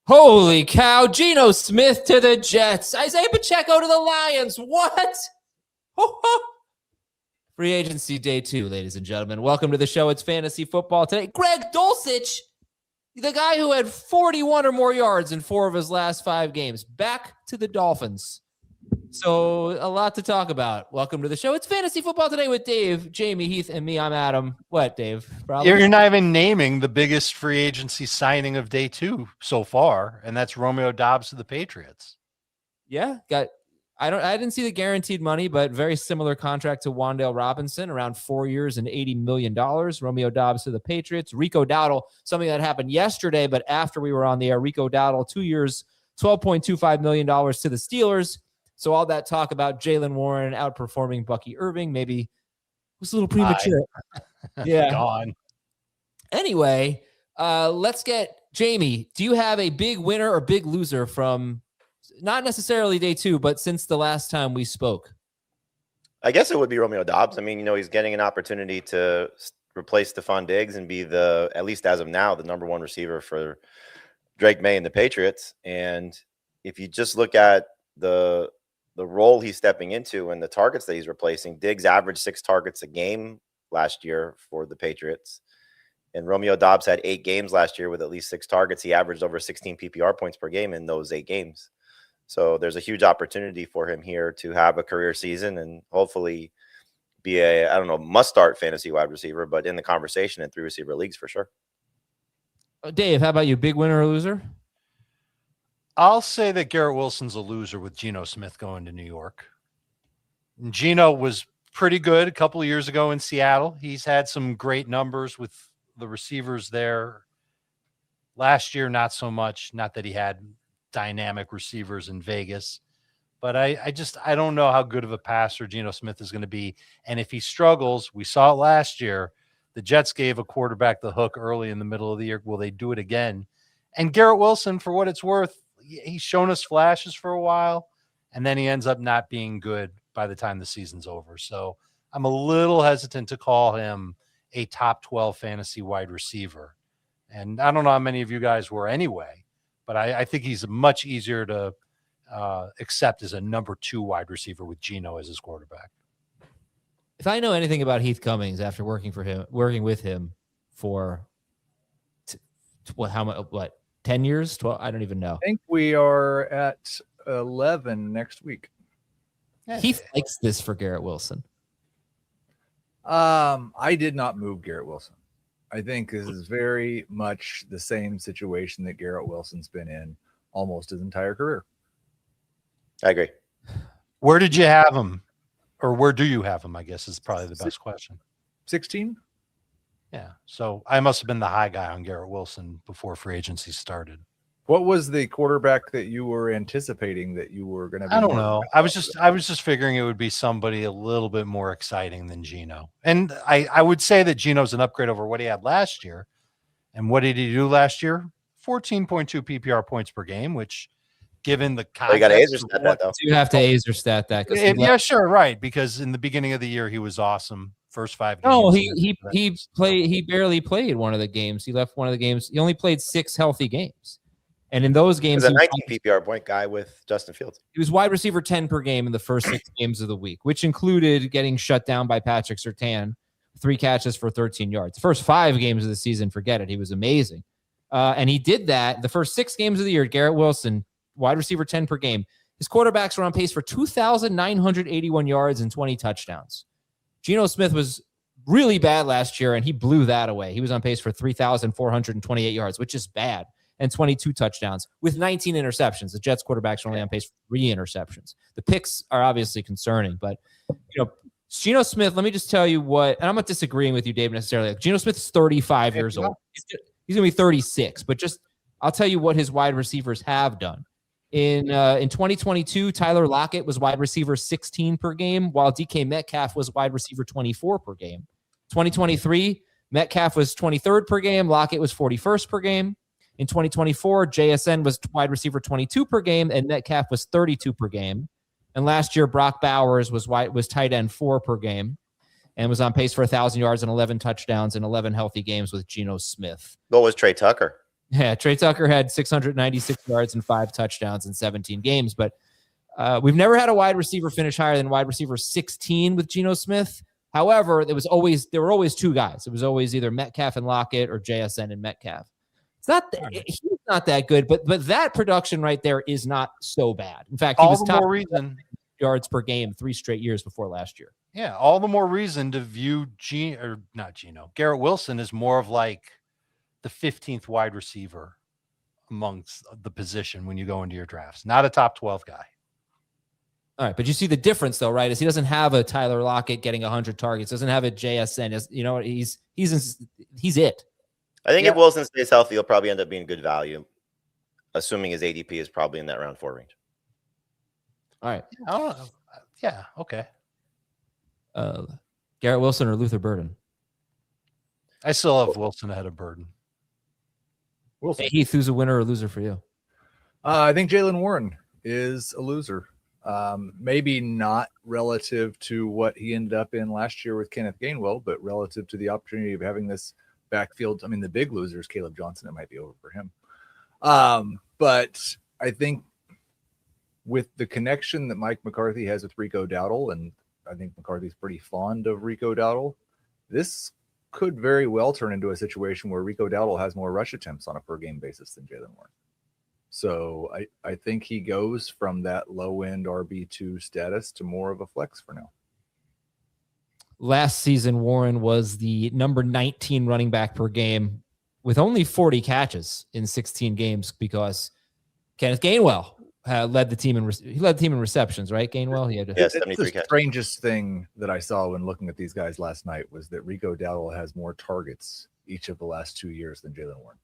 Holy cow. Geno Smith to the Jets. Isiah Pacheco to the Lions. What? Free agency day 2, ladies and gentlemen. Welcome to the show. It's Fantasy Football today. Greg Dulcich, the guy who had 41 or more yards in 4 of his last 5 games, back to the Dolphins. So a lot to talk about. Welcome to the show. It's Fantasy Football today with Dave, Jamey, Heath, and me. I'm Adam. What, Dave? You're not even naming the biggest free agency signing of day 2 so far, and that's Romeo Doubs to the Patriots. Yeah, I didn't see the guaranteed money, but very similar contract to Wan'Dale Robinson, around 4 years and $80 million. Romeo Doubs to the Patriots. Rico Dowdle, something that happened yesterday, but after we were on the air, Rico Dowdle, 2 years, $12.25 million to the Steelers. So all that talk about Jaylen Warren outperforming Bucky Irving maybe was a little premature. Yeah. Gone. Anyway, let's get Jamey. Do you have a big winner or big loser from not necessarily day 2, but since the last time we spoke? I guess it would be Romeo Doubs. I mean, he's getting an opportunity to replace Stephon Diggs and be at least as of now, the number 1 receiver for Drake May and the Patriots. And if you just look at the role he's stepping into and the targets that he's replacing, Diggs averaged 6 targets a game last year for the Patriots. And Romeo Doubs had 8 games last year with at least 6 targets. He averaged over 16 PPR points per game in those 8 games. So there's a huge opportunity for him here to have a career season and hopefully be must-start fantasy wide receiver, but in the conversation in 3 receiver leagues for sure. Dave, how about you? Big winner or loser? I'll say that Garrett Wilson's a loser with Geno Smith going to New York. And Geno was pretty good a couple of years ago in Seattle. He's had some great numbers with the receivers there. Last year, not so much. Not that he had dynamic receivers in Vegas. But I don't know how good of a passer Geno Smith is going to be. And if he struggles, we saw it last year, the Jets gave a quarterback the hook early in the middle of the year. Will they do it again? And Garrett Wilson, for what it's worth, he's shown us flashes for a while, and then he ends up not being good by the time the season's over. So I'm a little hesitant to call him a top 12 fantasy wide receiver. And I don't know how many of you guys were anyway, but I think he's much easier to accept as a number 2 wide receiver with Geno as his quarterback. If I know anything about Heath Cummings after working with him for 10 years, 12, I don't even know. I think we are at 11 next week. Heath likes this for Garrett Wilson. I did not move Garrett Wilson. I think this is very much the same situation that Garrett Wilson's been in almost his entire career. I agree. Where did you have him? Or where do you have him, I guess, is probably the best question. 16? Yeah. So I must have been the high guy on Garrett Wilson before free agency started. What was the quarterback that you were anticipating that you were going to be? I don't know. I was just figuring it would be somebody a little bit more exciting than Geno. And I would say that Geno's an upgrade over what he had last year. And what did he do last year? 14.2 PPR points per game, which given the context, you got to Azer stat that though. You have to Azer stat that. Yeah, sure, right. Because in the beginning of the year, he was awesome. First 5 games. No, he barely played one of the games. He left one of the games. He only played 6 healthy games. And in those games, he was a 19 PPR point guy with Justin Fields. He was wide receiver 10 per game in the first 6 games of the week, which included getting shut down by Patrick Surtain, 3 catches for 13 yards. The first 5 games of the season, forget it. He was amazing. And he did that the first 6 games of the year. Garrett Wilson, wide receiver 10 per game. His quarterbacks were on pace for 2,981 yards and 20 touchdowns. Geno Smith was really bad last year, and he blew that away. He was on pace for 3,428 yards, which is bad, and 22 touchdowns with 19 interceptions. The Jets quarterbacks are only on pace for 3 interceptions. The picks are obviously concerning, but Geno Smith, let me just tell you what, and I'm not disagreeing with you, Dave, necessarily. Geno Smith is 35 years old. He's going to be 36, but just I'll tell you what his wide receivers have done. In 2022, Tyler Lockett was wide receiver 16 per game, while DK Metcalf was wide receiver 24 per game. 2023, Metcalf was 23rd per game, Lockett was 41st per game. In 2024, JSN was wide receiver 22 per game, and Metcalf was 32 per game. And last year, Brock Bowers was tight end 4 per game and was on pace for 1,000 yards and 11 touchdowns in 11 healthy games with Geno Smith. What was Trey Tucker? Yeah, Trey Tucker had 696 yards and 5 touchdowns in 17 games, but we've never had a wide receiver finish higher than wide receiver 16 with Geno Smith. However, there were always two guys. It was always either Metcalf and Lockett or JSN and Metcalf. He's not that good, but that production right there is not so bad. In fact, he was top yards per game 3 straight years before last year. Yeah, all the more reason to view Garrett Wilson is more of like the 15th wide receiver amongst the position when you go into your drafts, not a top 12 guy. All right, but you see the difference though, right? Is he doesn't have a Tyler Lockett getting 100 targets, doesn't have a JSN. You know, he's it. I think if Wilson stays healthy, he'll probably end up being good value, assuming his ADP is probably in that round 4 range. All right. Yeah. Okay. Garrett Wilson or Luther Burden? I still have Wilson ahead of Burden. Wilson. Hey, Heath, who's a winner or loser for you? I think Jaylen Warren is a loser. Maybe not relative to what he ended up in last year with Kenneth Gainwell, but relative to the opportunity of having this backfield. I mean, the big loser is Caleb Johnson. It might be over for him. But I think with the connection that Mike McCarthy has with Rico Dowdle, and I think McCarthy's pretty fond of Rico Dowdle, this could very well turn into a situation where Rico Dowdle has more rush attempts on a per game basis than Jaylen Warren. So I think he goes from that low end RB2 status to more of a flex for now. Last season, Warren was the number 19 running back per game with only 40 catches in 16 games because Kenneth Gainwell led the team in receptions, right? Gainwell, he had 73 the catches. Strangest thing that I saw when looking at these guys last night was that Rico Dowdle has more targets each of the last 2 years than Jaylen Warren.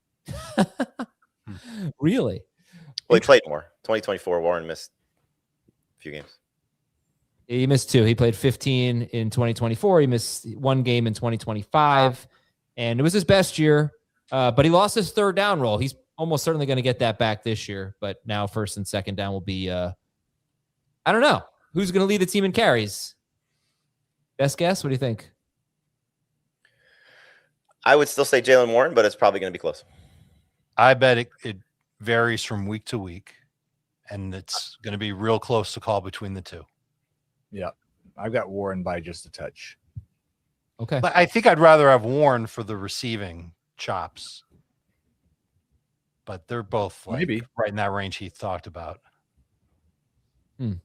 Really? Well, he played more. 2024, Warren missed a few games. He missed 2. He played 15 in 2024. He missed 1 game in 2025, and it was his best year. But he lost his third down role. He's almost certainly going to get that back this year. But now first and second down will be, I don't know. Who's going to lead the team in carries? Best guess? What do you think? I would still say Jaylen Warren, but it's probably going to be close. I bet it varies from week to week, and it's going to be real close to call between the two. Yeah, I've got Warren by just a touch. Okay. But I think I'd rather have Warren for the receiving chops. But they're both maybe right in that range Heath talked about. All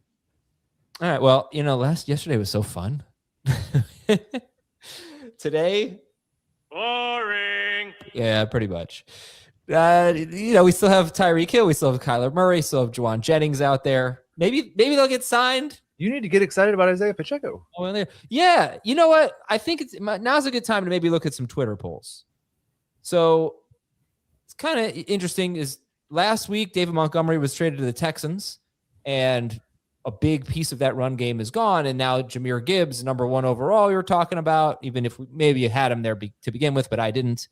right. Well, yesterday was so fun. Today, boring. Yeah, pretty much. We still have Tyreek Hill, we still have Kyler Murray, still have Juwan Jennings out there. Maybe they'll get signed. You need to get excited about Isiah Pacheco. Yeah, you know what? I think now's a good time to maybe look at some Twitter polls. So it's kind of interesting. Is last week David Montgomery was traded to the Texans, and a big piece of that run game is gone. And now Jahmyr Gibbs, number 1 overall, you're talking about, even if maybe you had him there to begin with, but I didn't.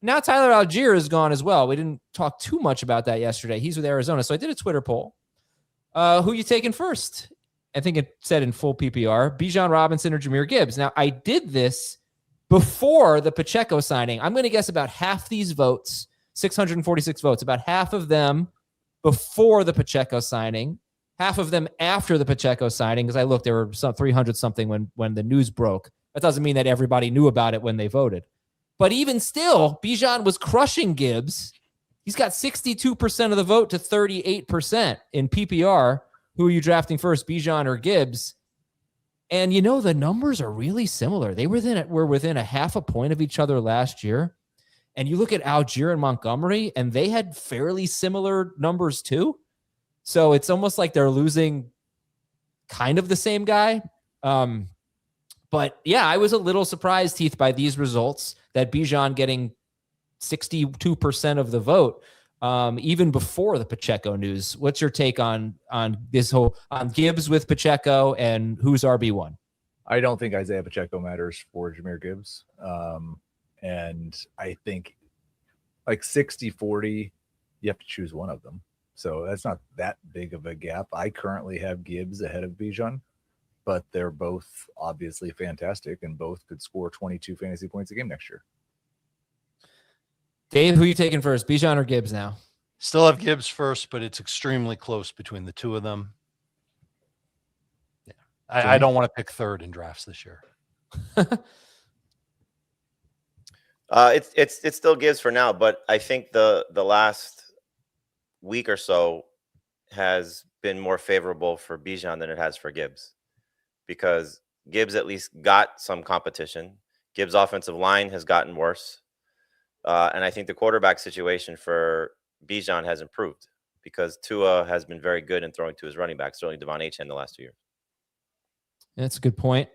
Now Tyler Allgeier is gone as well. We didn't talk too much about that yesterday. He's with Arizona. So I did a Twitter poll. Who you taking first? I think it said in full PPR, Bijan Robinson or Jahmyr Gibbs. Now, I did this before the Pacheco signing. I'm going to guess about half these votes, 646 votes, about half of them before the Pacheco signing, half of them after the Pacheco signing, because I looked, there were some 300 something when the news broke. That doesn't mean that everybody knew about it when they voted. But even still, Bijan was crushing Gibbs. He's got 62% of the vote to 38% in PPR. Who are you drafting first, Bijan or Gibbs? And the numbers are really similar. They were within a half a point of each other last year. And you look at Allgeier and Montgomery, and they had fairly similar numbers too. So it's almost like they're losing kind of the same guy. But yeah, I was a little surprised, Heath, by these results, that Bijan getting 62% of the vote. Even before the Pacheco news. What's your take on this on Gibbs with Pacheco and who's RB1? I don't think Isiah Pacheco matters for Jahmyr Gibbs. And I think like 60-40, you have to choose one of them. So that's not that big of a gap. I currently have Gibbs ahead of Bijan, but they're both obviously fantastic and both could score 22 fantasy points a game next year. Dave, who are you taking first, Bijan or Gibbs now? Still have Gibbs first, but it's extremely close between the two of them. Yeah, I don't want to pick third in drafts this year. It still Gibbs for now, but I think the last week or so has been more favorable for Bijan than it has for Gibbs, because Gibbs at least got some competition. Gibbs' offensive line has gotten worse. And I think the quarterback situation for Bijan has improved because Tua has been very good in throwing to his running back, certainly Devon Achane the last 2 years. That's a good point.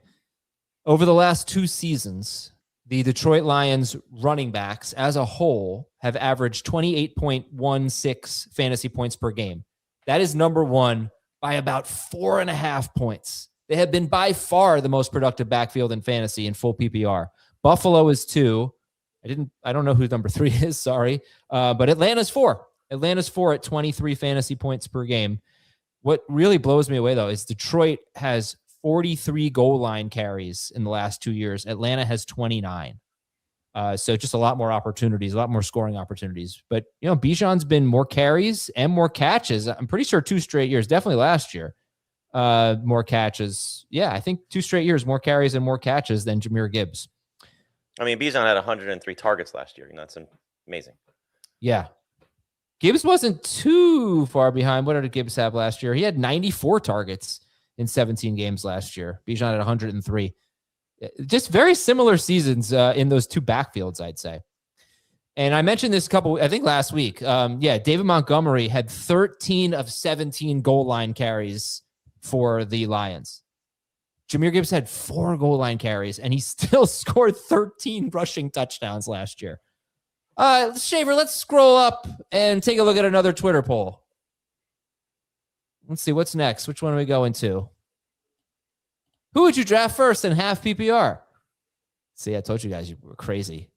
Over the last 2 seasons, the Detroit Lions running backs as a whole have averaged 28.16 fantasy points per game. That is number one by about 4.5 points. They have been by far the most productive backfield in fantasy in full PPR. Buffalo is 2. I don't know who number 3 is. Sorry. But Atlanta's 4. Atlanta's 4 at 23 fantasy points per game. What really blows me away though, is Detroit has 43 goal line carries in the last 2 years. Atlanta has 29. So just a lot more opportunities, a lot more scoring opportunities. But, Bijan's been more carries and more catches. I'm pretty sure 2 straight years, definitely last year, more catches. Yeah, I think 2 straight years, more carries and more catches than Jahmyr Gibbs. I mean, Bijan had 103 targets last year. That's amazing. Yeah. Gibbs wasn't too far behind. What did Gibbs have last year? He had 94 targets in 17 games last year. Bijan had 103. Just very similar seasons in those 2 backfields, I'd say. And I mentioned this I think last week. David Montgomery had 13 of 17 goal line carries for the Lions. Jahmyr Gibbs had 4 goal line carries, and he still scored 13 rushing touchdowns last year. Shaver, let's scroll up and take a look at another Twitter poll. Let's see, what's next? Which one are we going to? Who would you draft first in half PPR? See, I told you guys you were crazy.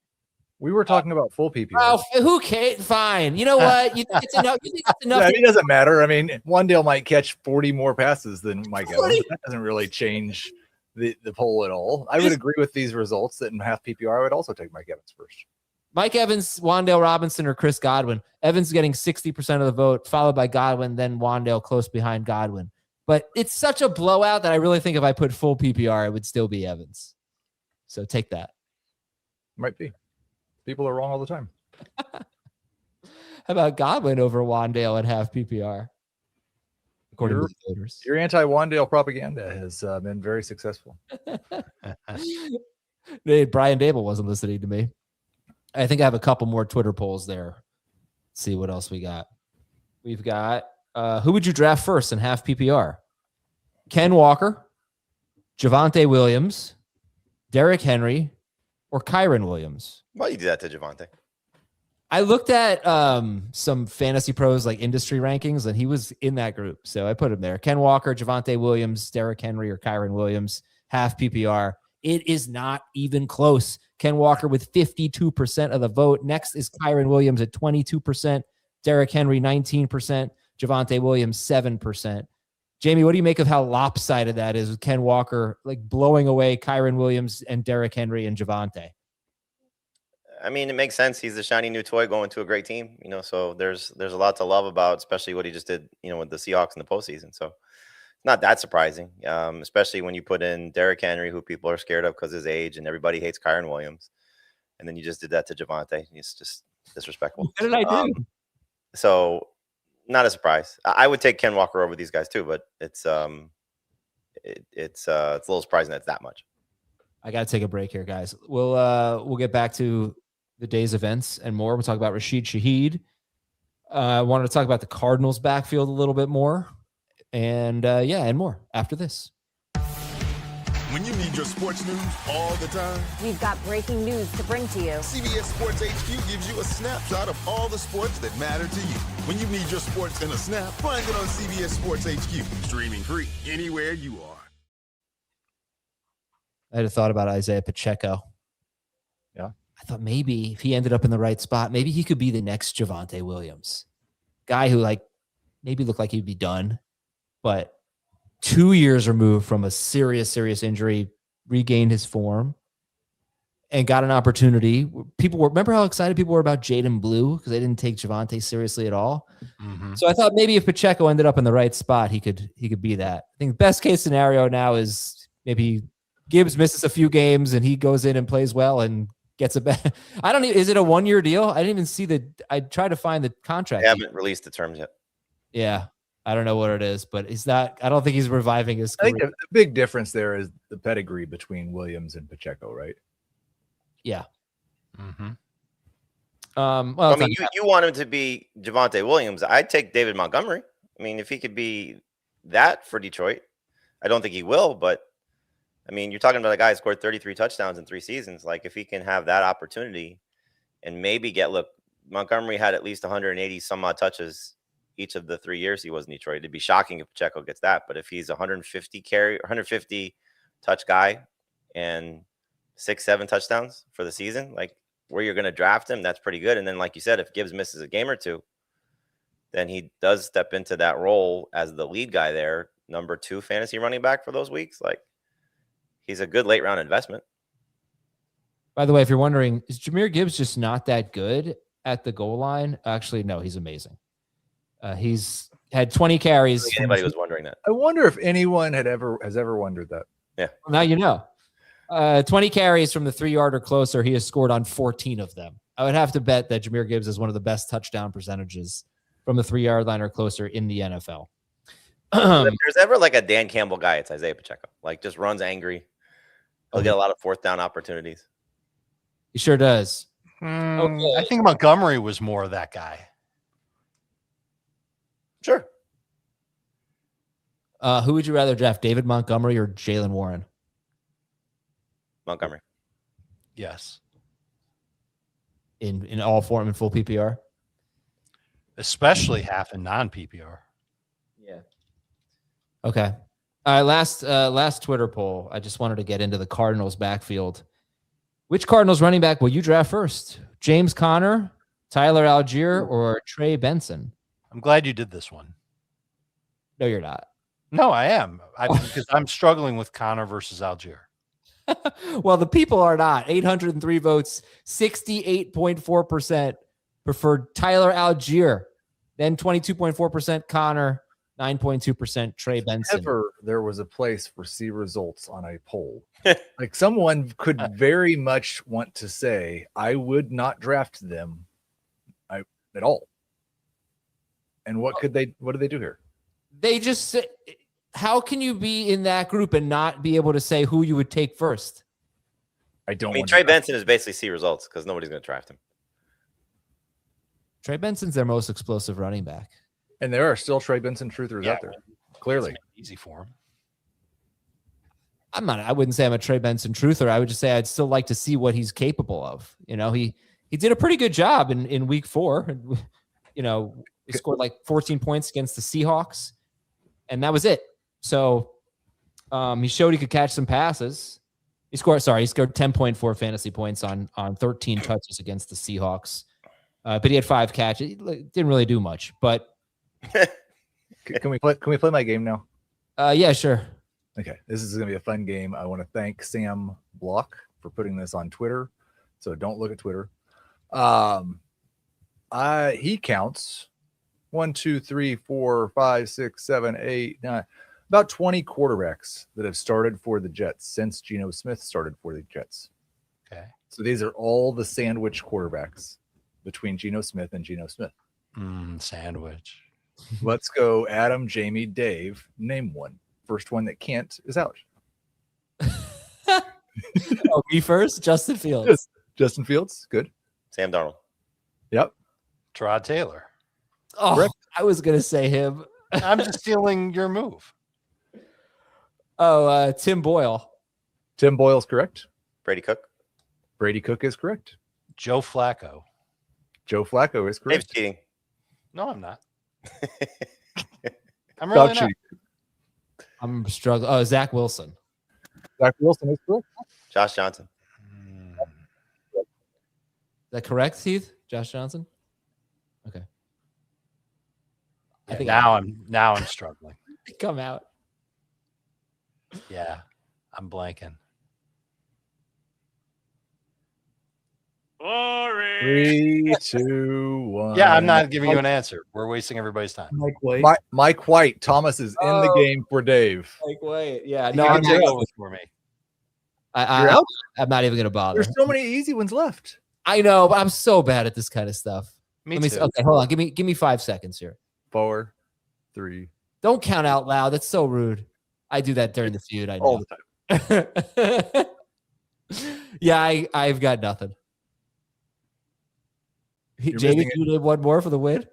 We were talking about full PPR. Oh, who cares? Fine. You know what? You think it's enough? You think it's enough? Yeah, it doesn't matter. I mean, Wandale might catch 40 more passes than Mike Evans. That doesn't really change the poll at all. I would agree with these results that in half PPR, I would also take Mike Evans first. Mike Evans, Wandale Robinson, or Chris Godwin. Evans getting 60% of the vote, followed by Godwin, then Wandale close behind Godwin. But it's such a blowout that I really think if I put full PPR, it would still be Evans. So take that. Might be. People are wrong all the time. How about Godwin over Wandale at half PPR? According to the voters. Your anti-Wandale propaganda has been very successful. Brian Dable wasn't listening to me. I think I have a couple more Twitter polls there. Let's see what else we got. We've got who would you draft first in half PPR? Ken Walker, Javonte Williams, Derrick Henry, or Kyren Williams? Why you do that to Javonte? I looked at some Fantasy Pros like industry rankings, and he was in that group. So I put him there. Ken Walker, Javonte Williams, Derrick Henry, or Kyren Williams, half PPR. It is not even close. Ken Walker with 52% of the vote. Next is Kyren Williams at 22%. Derrick Henry, 19%. Javonte Williams, 7%. Jamey, what do you make of how lopsided that is with Ken Walker like blowing away Kyren Williams and Derrick Henry and Javonte? I mean, it makes sense. He's the shiny new toy going to a great team, so there's a lot to love about, especially what he just did, with the Seahawks in the postseason. So it's not that surprising, especially when you put in Derrick Henry, who people are scared of because of his age, and everybody hates Kyren Williams. And then you just did that to Javonte. It's just disrespectful. What did I do? So not a surprise. I would take Ken Walker over these guys too, but it's a little surprising that it's that much. I got to take a break here, guys. We'll get back to the day's events and more. We'll talk about Rashid Shaheed. I wanted to talk about the Cardinals backfield a little bit more, and and more after this. When you need your sports news all the time, we've got breaking news to bring to you. CBS Sports HQ gives you a snapshot of all the sports that matter to you. When you need your sports in a snap, find it on CBS Sports HQ, streaming free anywhere you are. I had a thought about Isiah Pacheco. Yeah. I thought maybe if he ended up in the right spot, maybe he could be the next Javonte Williams. Guy who maybe looked like he'd be done, but 2 years removed from a serious injury, regained his form. and got an opportunity. Remember how excited people were about Jaden Blue because they didn't take Javonte seriously at all. Mm-hmm. So I thought maybe if Pacheco ended up in the right spot, he could be that. I think the best case scenario now is maybe Gibbs misses a few games and he goes in and plays well and gets a bet. I don't even, is it a 1-year deal? I didn't even see I tried to find the contract. They haven't released the terms yet. Yeah. I don't know what it is, but I don't think he's reviving his I career. think the big difference there is the pedigree between Williams and Pacheco, right? Yeah. Mm-hmm. Well, I mean, you want him to be Javonte Williams. I'd take David Montgomery. I mean, if he could be that for Detroit, I don't think he will, but I mean, you're talking about a guy who scored 33 touchdowns in 3 seasons. Like, if he can have that opportunity and maybe Montgomery had at least 180 some odd touches each of the 3 years he was in Detroit. It'd be shocking if Pacheco gets that, but if he's 150 touch guy and 6-7 touchdowns for the season, like where you're going to draft him, that's pretty good. And then, like you said, if Gibbs misses a game or two, then he does step into that role as the lead guy there, number 2 fantasy running back for those weeks. Like, he's a good late round investment. By the way, if you're wondering, is Jahmyr Gibbs just not that good at the goal line? Actually, no, he's amazing. He's had 20 carries. I don't think anybody was wondering that. I wonder if anyone has ever wondered that. Yeah. Well, now you know. 20 carries from the 3-yard or closer. He has scored on 14 of them. I would have to bet that Jahmyr Gibbs is one of the best touchdown percentages from the 3-yard line or closer in the NFL. If there's ever like a Dan Campbell guy, it's Isiah Pacheco. Like, just runs angry. He'll get a lot of 4th down opportunities. He sure does. Okay. I think Montgomery was more of that guy. Sure. Who would you rather draft, David Montgomery or Jaylen Warren? Montgomery. Yes. In all form and full PPR? Especially half and non-PPR. Yeah. Okay. All right. Last Twitter poll. I just wanted to get into the Cardinals backfield. Which Cardinals running back will you draft first? James Conner, Tyler Allgeier, or Trey Benson? I'm glad you did this one. No, you're not. No, I am. Because I'm struggling with Connor versus Allgeier. Well, the people are not. 803 votes, 68.4% preferred Tyler Allgeier, then 22.4% Connor, 9.2% Trey Benson. Ever there was a place for C results on a poll, like someone could very much want to say, I would not draft them at all. And what did they do here? They just say, how can you be in that group and not be able to say who you would take first? I mean, Trey Benson is basically C results because nobody's going to draft him. Trey Benson's their most explosive running back. And there are still Trey Benson truthers out there. Clearly. Easy for him. I wouldn't say I'm a Trey Benson truther. I would just say I'd still like to see what he's capable of. You know, he did a pretty good job in week 4. You know, he scored like 14 points against the Seahawks, and that was it. So he showed he could catch some passes. He scored 10.4 fantasy points on 13 touches against the Seahawks. But he had 5 catches. He didn't really do much, but Can we play my game now? yeah, sure. Okay, this is going to be a fun game. I want to thank Sam Block for putting this on Twitter. So don't look at Twitter. He counts 1, 2, 3, 4, 5, 6, 7, 8, 9, about 20 quarterbacks that have started for the Jets since Geno Smith started for the Jets. Okay. So these are all the sandwich quarterbacks between Geno Smith and Geno Smith. Sandwich. Let's go Adam, Jamey, Dave. Name one. First one that can't is out. Oh, me first? Justin Fields. Justin Fields. Good. Sam Darnold. Yep. Terod Taylor. Oh, Correct. I was going to say him. I'm just stealing your move. Oh, Tim Boyle. Tim Boyle's correct. Brady Cook. Brady Cook is correct. Joe Flacco. Joe Flacco is Dave's correct. cheating. No, I'm not. I'm Stop really not. cheating. I'm struggling. Oh, Zach Wilson. Zach Wilson is correct. Josh Johnson. Is that correct, Heath? Josh Johnson? Okay. I think now I'm struggling. come out. Yeah, I'm blanking. 3, 2, 1. Yeah, I'm not giving you an answer. We're wasting everybody's time. Mike White. Mike White. Thomas is in the game for Dave. Like, wait, yeah, You no, can I'm take not, over for me. You're out? I'm not even gonna bother. There's so many easy ones left. I know, but I'm so bad at this kind of stuff. Me Let me too. okay, hold on. Give me 5 seconds here. 4, 3. Don't count out loud. That's so rude. I do that during the feud. I know. All the time. Yeah, I've got nothing. You're Jamie, missing you did one more for the win?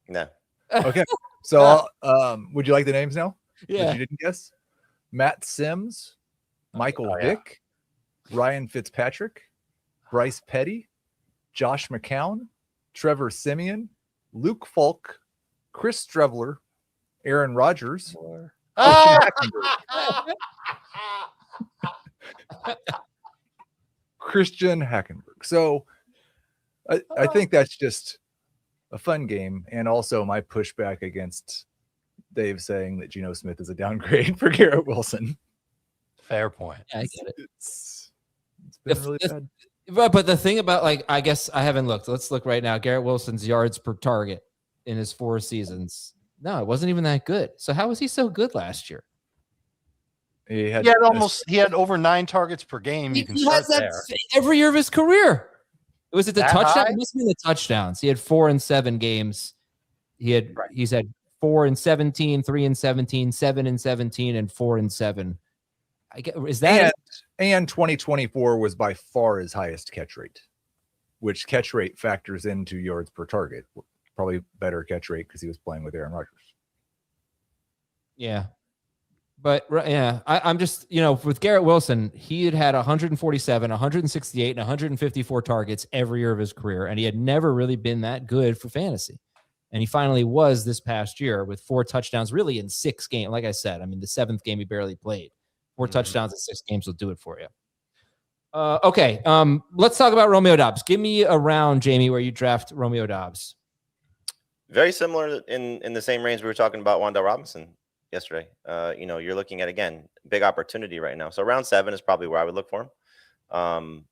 No. Okay. So, would you like the names now? That Yeah. you didn't guess? Matt Sims, Michael Vick, Ryan Fitzpatrick, Bryce Petty, Josh McCown, Trevor Simeon, Luke Falk, Chris Strevler, Aaron Rodgers, Christian Hackenberg. So I think that's just a fun game. And also my pushback against Dave saying that Geno Smith is a downgrade for Garrett Wilson. Fair point. I get it. It's been really bad. But the thing about, like, I guess I haven't looked. Let's look right now. Garrett Wilson's yards per target in his 4 seasons. No, it wasn't even that good. So how was he so good last year? He had He had over 9 targets per game. You can He start has that there. every year of his career. Was it the That touchdown? high? It must have been the touchdowns. He had 4 and 7 games. He's had 4 and 17, 3 and 17, 7 and 17, and 4 and 7. I get, is that and 2024 was by far his highest catch rate, which catch rate factors into yards per target. Probably better catch rate because he was playing with Aaron Rodgers. Yeah. But yeah, I'm just, with Garrett Wilson, he had 147, 168, and 154 targets every year of his career, and he had never really been that good for fantasy. And he finally was this past year with 4 touchdowns, really in 6 games. Like I said, I mean, the 7th game he barely played. 4 touchdowns in 6 games will do it for you. Okay, let's talk about Romeo Doubs. Give me a round, Jamey, where you draft Romeo Doubs. Very similar in the same range we were talking about Wanda Robinson yesterday. You're looking at, again, big opportunity right now. So round 7 is probably where I would look for him.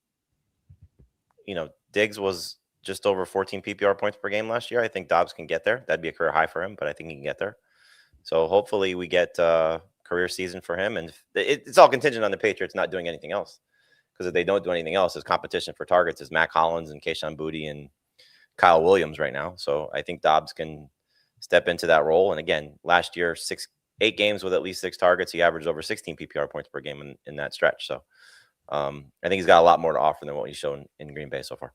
Diggs was just over 14 PPR points per game last year. I think Doubs can get there. That'd be a career high for him, but I think he can get there. So hopefully we get a career season for him. And it's all contingent on the Patriots not doing anything else. Because if they don't do anything else, his competition for targets is Matt Collins and Kayshon Boutte and Kyle Williams right now. So I think Doubs can step into that role. And again, last year, 8 games with at least 6 targets. He averaged over 16 PPR points per game in that stretch. So I think he's got a lot more to offer than what he's shown in Green Bay so far.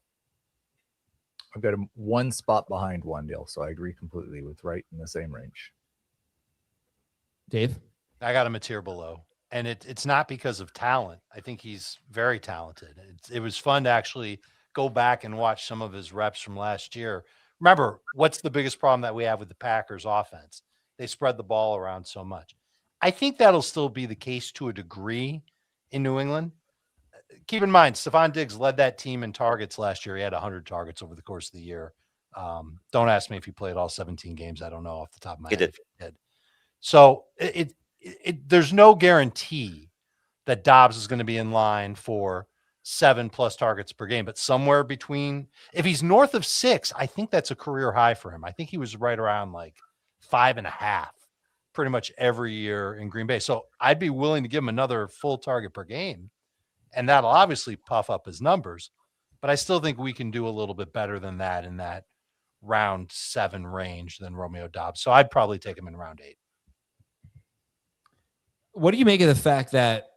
I've got him 1 spot behind Wandale, so I agree completely with Wright in the same range. Dave? I got him a tier below. And it's not because of talent. I think he's very talented. It was fun to actually go back and watch some of his reps from last year. Remember, what's the biggest problem that we have with the Packers offense? They spread the ball around so much. I think that'll still be the case to a degree in New England. Keep in mind, Stephon Diggs led that team in targets last year. He had 100 targets over the course of the year. Don't ask me if he played all 17 games. I don't know off the top of my head. He did. So there's no guarantee that Doubs is going to be in line for 7+ targets per game, but somewhere between, if he's north of 6, I think that's a career high for him. I think he was right around like 5.5 pretty much every year in Green Bay. So I'd be willing to give him another full target per game, and that'll obviously puff up his numbers, but I still think we can do a little bit better than that in that round 7 range than Romeo Doubs. So I'd probably take him in round 8. What do you make of the fact that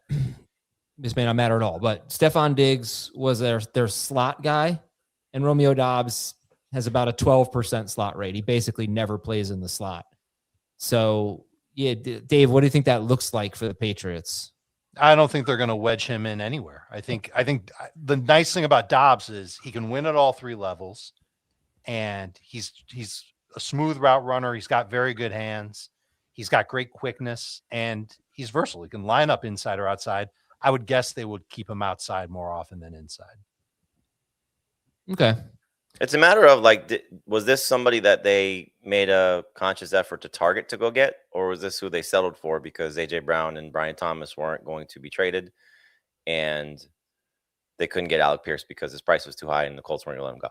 this may not matter at all, but Stephon Diggs was their slot guy, and Romeo Doubs has about a 12% slot rate. He basically never plays in the slot. So, yeah, Dave, what do you think that looks like for the Patriots? I don't think they're going to wedge him in anywhere. I think the nice thing about Doubs is he can win at all 3 levels, and he's a smooth route runner. He's got very good hands. He's got great quickness, and he's versatile. He can line up inside or outside. I would guess they would keep him outside more often than inside. Okay. It's a matter of, like, was this somebody that they made a conscious effort to target to go get, or was this who they settled for because A.J. Brown and Brian Thomas weren't going to be traded? And they couldn't get Alec Pierce because his price was too high and the Colts weren't going to let him go.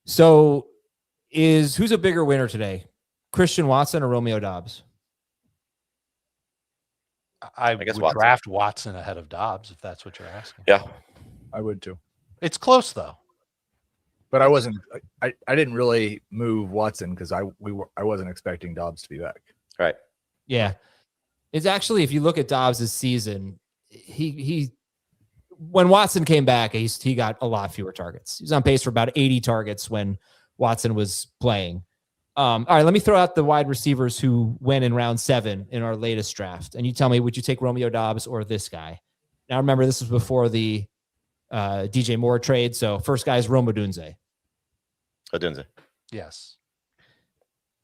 So who's a bigger winner today? Christian Watson or Romeo Doubs? I guess would Watson. draft Watson ahead of Doubs if that's what you're asking. Yeah. I would too. It's close though. But I wasn't. I didn't really move Watson because I wasn't expecting Doubs to be back. Right. Yeah. It's actually, if you look at Dobbs' season, he when Watson came back, he got a lot fewer targets. He was on pace for about 80 targets when Watson was playing. All right, let me throw out the wide receivers who went in round 7 in our latest draft. And you tell me, would you take Romeo Doubs or this guy? Now, remember, this was before the DJ Moore trade. So first guy is Rome Odunze. Odunze. Yes.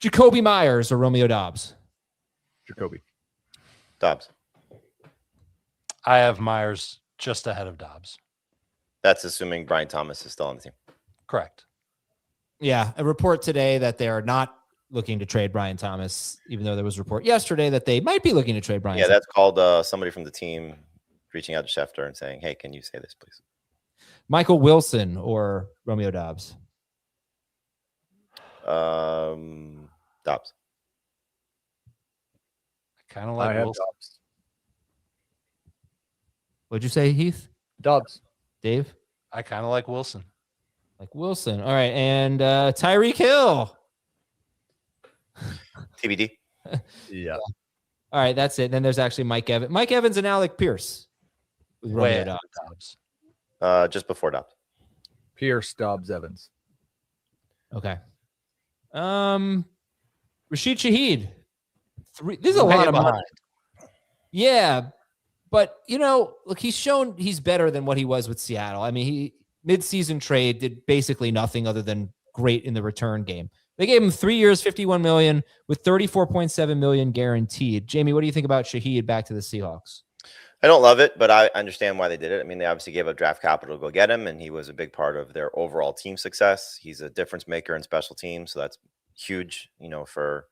Jacoby Myers or Romeo Doubs? Jacoby. Doubs. I have Myers just ahead of Doubs. That's assuming Brian Thomas is still on the team. Correct. Yeah, a report today that they are not looking to trade Brian Thomas, even though there was a report yesterday that they might be looking to trade Brian Yeah, Thomas. that's called somebody from the team reaching out to Schefter and saying, hey, can you say this, please? Michael Wilson or Romeo Doubs? Doubs. I kind of I like have Wilson. Doubs. What'd you say, Heath? Doubs. Dave? I kind of like Wilson. Like Wilson. All right. And Tyreek Hill. TBD. Yeah. All right. That's it. Then there's actually Mike Evans. Mike Evans and Alec Pierce. With Way Romeo ahead of Doubs. Doubs. Just before Doubs. Pierce, Doubs, Evans. Okay. Rashid Shaheed. This is a Way lot of money. behind. Yeah. But, look, he's shown he's better than what he was with Seattle. I mean, he mid-season trade did basically nothing other than great in the return game. They gave him 3 years, $51 million with $34.7 million guaranteed. Jamey, what do you think about Shaheed back to the Seahawks? I don't love it, but I understand why they did it. I mean, they obviously gave up draft capital to go get him, and he was a big part of their overall team success. He's a difference maker in special teams, so that's huge, for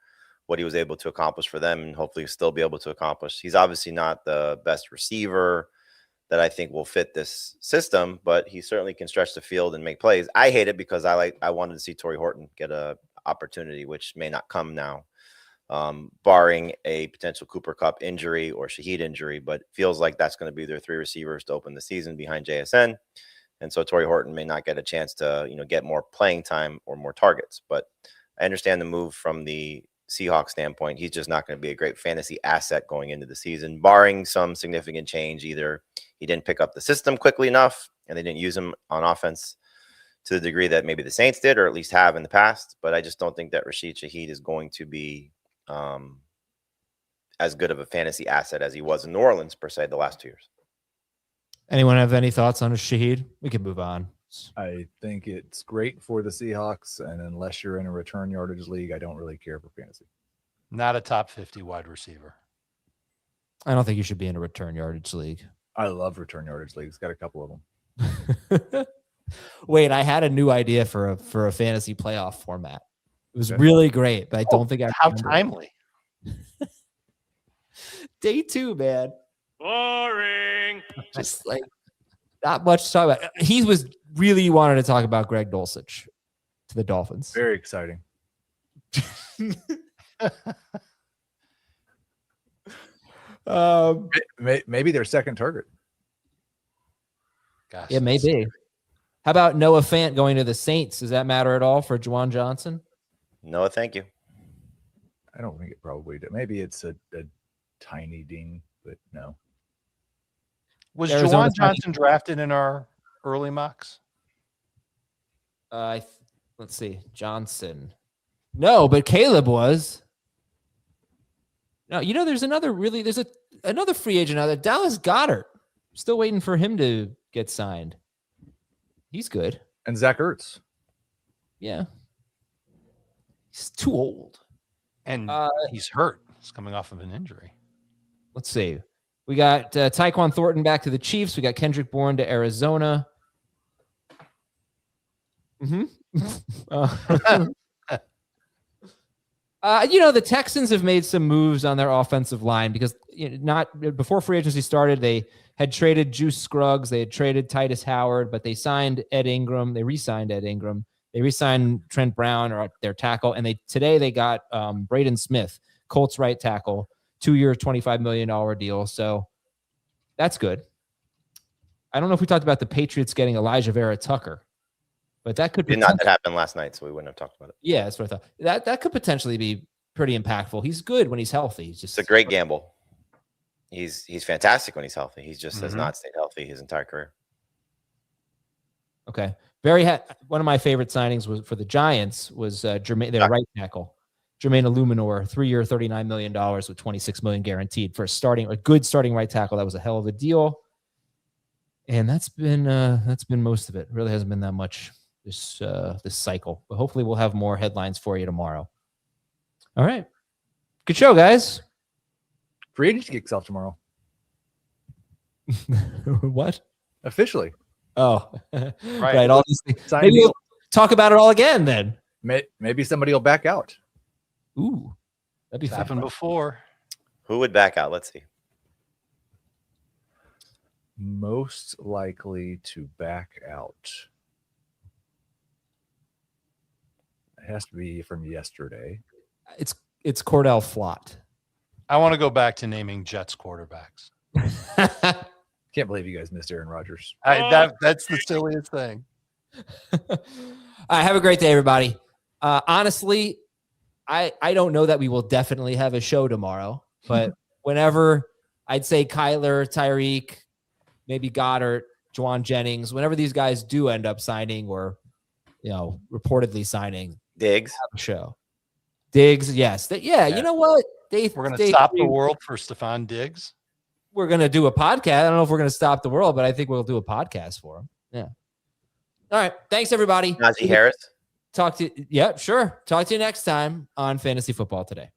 what he was able to accomplish for them and hopefully still be able to accomplish. He's obviously not the best receiver that I think will fit this system, but he certainly can stretch the field and make plays. I hate it because I wanted to see Torrey Horton get a opportunity, which may not come now, barring a potential Cooper Kupp injury or Shaheed injury, but feels like that's going to be their 3 receivers to open the season behind JSN. And so Torrey Horton may not get a chance to, get more playing time or more targets, but I understand the move from the Seahawks standpoint. He's just not going to be a great fantasy asset going into the season, barring some significant change. Either he didn't pick up the system quickly enough and they didn't use him on offense to the degree that maybe the Saints did, or at least have in the past. But I just don't think that Rashid Shaheed is going to be as good of a fantasy asset as he was in New Orleans, per se, the last 2 years. Anyone have any thoughts on Shaheed? We can move on. I think it's great for the Seahawks, and unless you're in a return yardage league, I don't really care for fantasy. Not a top 50 wide receiver. I don't think you should be in a return yardage league. I love return yardage leagues. Got a couple of them. Wait, I had a new idea for a fantasy playoff format. It was really great, but I don't think I How remember. timely. Day 2, man. Boring. Just like not much to talk about. He really wanted to talk about Greg Dulcich to the Dolphins. Very exciting. Maybe their second target. Gosh, Yeah, maybe. How about Noah Fant going to the Saints? Does that matter at all for Juwan Johnson? No, thank you. I don't think it probably did. Maybe it's a tiny ding, but no. Was Arizona Juwan Johnson drafted in our early mocks? Let's see. Johnson. No, but Caleb was. No, there's another free agent out there. Dallas Goedert. Still waiting for him to get signed. He's good. And Zach Ertz. Yeah. He's too old. And he's hurt. He's coming off of an injury. Let's see. We got Tyquan Thornton back to the Chiefs. We got Kendrick Bourne to Arizona. The Texans have made some moves on their offensive line because not before free agency started, they had traded Juice Scruggs. They had traded Titus Howard, but they signed Ed Ingram. They re-signed Ed Ingram. They re-signed Trent Brown, or their tackle. And today they got Braden Smith, Colts right tackle, 2-year, $25 million deal. So that's good. I don't know if we talked about the Patriots getting Elijah Vera Tucker, but that could be That happened last night, so we wouldn't have talked about it. Yeah, that's what I thought. That could potentially be pretty impactful. He's good when he's healthy. It's a great gamble. He's fantastic when he's healthy. He just has not stayed healthy his entire career. Okay. One of my favorite signings was for the Giants was Jermaine, their right tackle, Jermaine Illuminor, 3-year, $39 million with $26 million guaranteed for a good starting right tackle. That was a hell of a deal. And that's been most of it. Really hasn't been that much this cycle, but hopefully we'll have more headlines for you tomorrow. All right. Good show, guys. Free agency kicks off tomorrow. What? Officially. Oh, right. All these things. Sign Maybe deal. we'll talk about it all again then. Maybe somebody will back out. Ooh, that'd be fun. Happened before. Who would back out? Let's see. Most likely to back out. It has to be from yesterday. It's Cordell Flott. I want to go back to naming Jets quarterbacks. Can't believe you guys missed Aaron Rodgers. That's the silliest thing. All right, have a great day, everybody. Honestly, I don't know that we will definitely have a show tomorrow, but whenever I'd say Kyler, Tyreek, maybe Goddard, Juwan Jennings, whenever these guys do end up signing or, reportedly signing, Diggs, have a show. Diggs, yes. You know what? We're going to stop the world for Stephon Diggs. We're going to do a podcast. I don't know if we're going to stop the world, but I think we'll do a podcast for him. Yeah. All right. Thanks, everybody. Najee Harris. Talk to you. Yeah, sure. Talk to you next time on Fantasy Football Today.